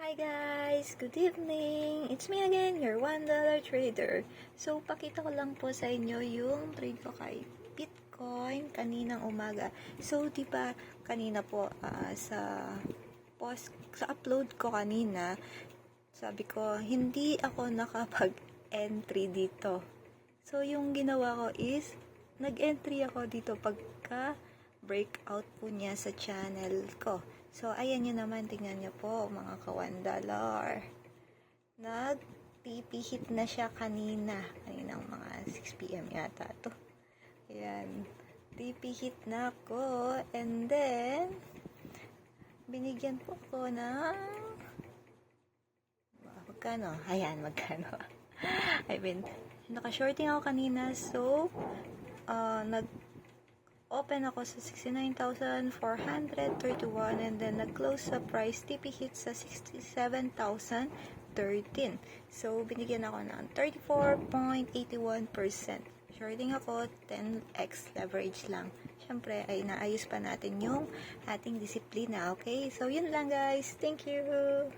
Hi guys! Good evening! It's me again, your $1 trader. So, pakita ko lang po sa inyo yung trade ko kay Bitcoin kaninang umaga. So, di ba kanina po sa upload ko kanina, sabi ko, hindi ako nakapag-entry dito. So, yung ginawa ko is, nag-entry ako dito pagka breakout po niya sa channel ko. So, ayan nyo naman, tingnan nyo po, mga ka-$1. Nag-TP hit na siya kaninang mga 6 PM yata to. Ayan, TP hit na ako, and then, binigyan po ako ng, magkano? Ayan, magkano? Naka-shorting ako kanina, so, open ako sa 69,431 and then nag-close sa price TP hit sa 67,013. So, binigyan ako ng 34.81%. Shorting ako, 10x leverage lang. Siyempre, ay naayos pa natin yung ating disiplina, okay? So, yun lang guys. Thank you!